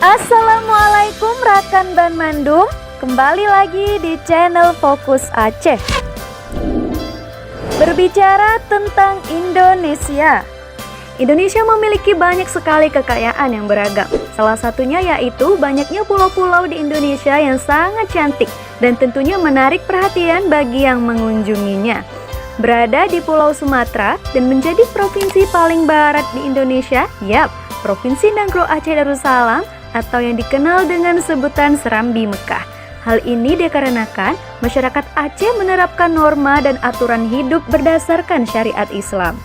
Assalamualaikum rekan Bandung, kembali lagi di channel Fokus Aceh. Berbicara tentang Indonesia, Indonesia memiliki banyak sekali kekayaan yang beragam. Salah satunya yaitu banyaknya pulau-pulau di Indonesia yang sangat cantik dan tentunya menarik perhatian bagi yang mengunjunginya. Berada di Pulau Sumatera dan menjadi provinsi paling barat di Indonesia, Provinsi Nanggroe Aceh Darussalam atau yang dikenal dengan sebutan Serambi Mekah. Hal ini dikarenakan masyarakat Aceh menerapkan norma dan aturan hidup berdasarkan syariat Islam.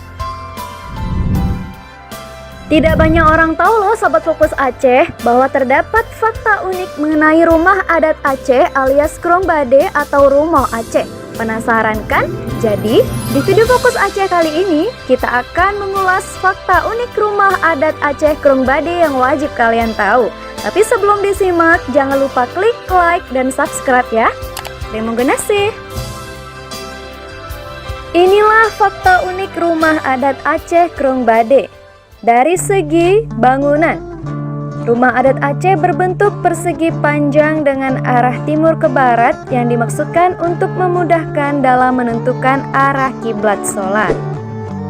Tidak banyak orang tahu loh Sobat Fokus Aceh bahwa terdapat fakta unik mengenai rumah adat Aceh alias Krong Bade atau Rumo Aceh. Penasaran kan? Jadi, di video Fokus Aceh kali ini kita akan mengulas fakta unik rumah adat Aceh Krong Bade yang wajib kalian tahu. Tapi sebelum disimak, jangan lupa klik like dan subscribe ya. Terima kasih. Inilah fakta unik rumah adat Aceh Krong Bade. Dari segi bangunan, rumah adat Aceh berbentuk persegi panjang dengan arah timur ke barat yang dimaksudkan untuk memudahkan dalam menentukan arah kiblat sholat.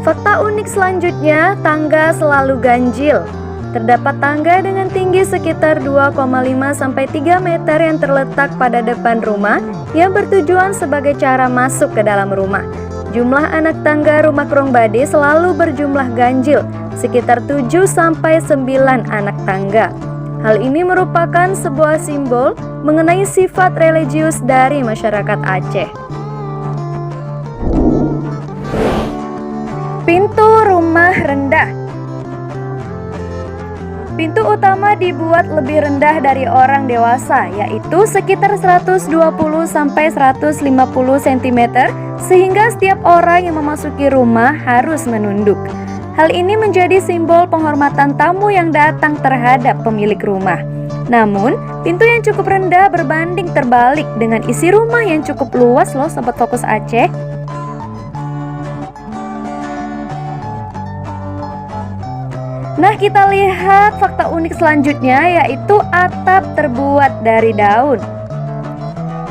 Fakta unik selanjutnya, tangga selalu ganjil. Terdapat tangga dengan tinggi sekitar 2,5-3 meter yang terletak pada depan rumah yang bertujuan sebagai cara masuk ke dalam rumah. Jumlah anak tangga rumah Krong Bade selalu berjumlah ganjil, sekitar 7-9 anak tangga. Hal ini merupakan sebuah simbol mengenai sifat religius dari masyarakat Aceh. Pintu rumah rendah. Pintu utama dibuat lebih rendah dari orang dewasa, yaitu sekitar 120-150 cm, sehingga setiap orang yang memasuki rumah harus menunduk. Hal ini menjadi simbol penghormatan tamu yang datang terhadap pemilik rumah. Namun, pintu yang cukup rendah berbanding terbalik dengan isi rumah yang cukup luas loh Sobat Fokus Aceh. Nah, kita lihat fakta unik selanjutnya yaitu atap terbuat dari daun.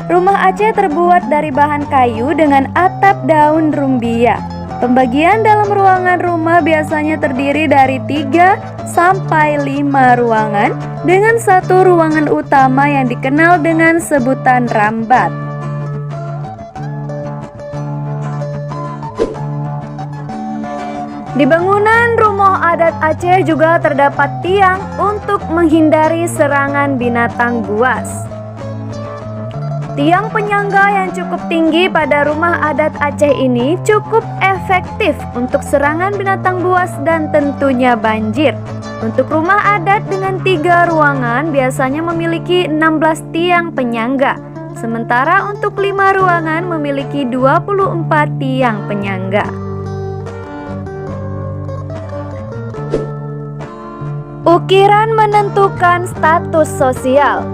Rumah Aceh terbuat dari bahan kayu dengan atap daun rumbia. Pembagian dalam ruangan rumah biasanya terdiri dari 3-5 ruangan dengan satu ruangan utama yang dikenal dengan sebutan rambat. Di bangunan rumah adat Aceh juga terdapat tiang untuk menghindari serangan binatang buas. Tiang penyangga yang cukup tinggi pada rumah adat Aceh ini cukup efektif untuk serangan binatang buas dan tentunya banjir. Untuk rumah adat dengan 3 ruangan biasanya memiliki 16 tiang penyangga, sementara untuk 5 ruangan memiliki 24 tiang penyangga. Ukiran menentukan status sosial.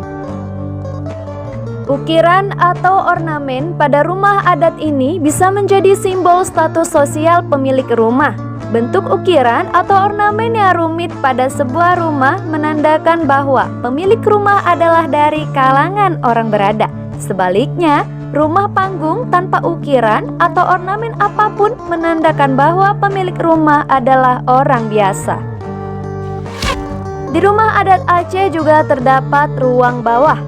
Ukiran atau ornamen pada rumah adat ini bisa menjadi simbol status sosial pemilik rumah. Bentuk ukiran atau ornamen yang rumit pada sebuah rumah menandakan bahwa pemilik rumah adalah dari kalangan orang berada. Sebaliknya, rumah panggung tanpa ukiran atau ornamen apapun menandakan bahwa pemilik rumah adalah orang biasa. Di rumah adat Aceh juga terdapat ruang bawah.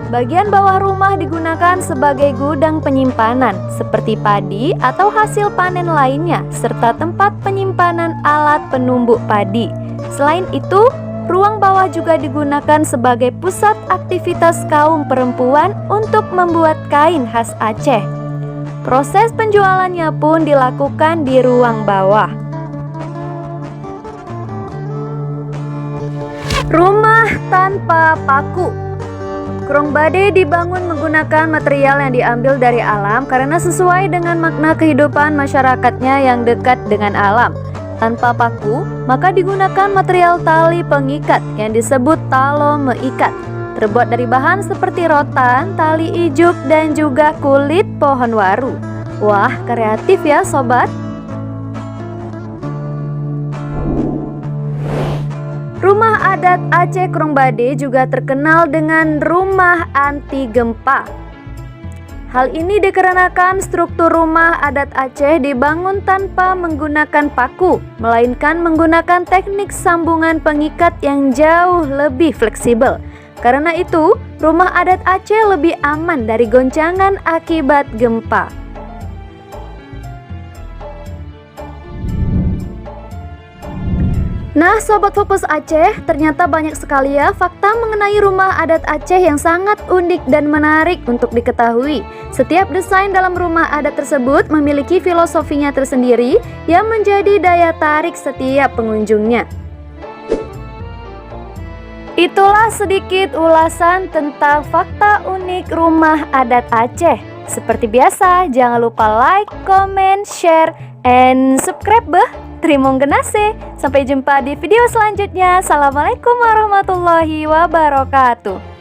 Bagian bawah rumah digunakan sebagai gudang penyimpanan seperti padi atau hasil panen lainnya, serta tempat penyimpanan alat penumbuk padi. Selain itu, ruang bawah juga digunakan sebagai pusat aktivitas kaum perempuan untuk membuat kain khas Aceh. Proses penjualannya pun dilakukan di ruang bawah. Rumah tanpa paku. Krong Bade dibangun menggunakan material yang diambil dari alam karena sesuai dengan makna kehidupan masyarakatnya yang dekat dengan alam. Tanpa paku, maka digunakan material tali pengikat yang disebut talo meikat. Terbuat dari bahan seperti rotan, tali ijuk, dan juga kulit pohon waru. Wah, kreatif ya sobat. Rumah adat Aceh Krung Bade juga terkenal dengan rumah anti gempa. Hal ini dikarenakan struktur rumah adat Aceh dibangun tanpa menggunakan paku, melainkan menggunakan teknik sambungan pengikat yang jauh lebih fleksibel. Karena itu, rumah adat Aceh lebih aman dari goncangan akibat gempa. Nah, Sobat Fokus Aceh, ternyata banyak sekali ya fakta mengenai rumah adat Aceh yang sangat unik dan menarik untuk diketahui. Setiap desain dalam rumah adat tersebut memiliki filosofinya tersendiri yang menjadi daya tarik setiap pengunjungnya. Itulah sedikit ulasan tentang fakta unik rumah adat Aceh. Seperti biasa, jangan lupa like, comment, share, and subscribe beh. Terima kasih. Sampai jumpa di video selanjutnya. Assalamualaikum warahmatullahi wabarakatuh.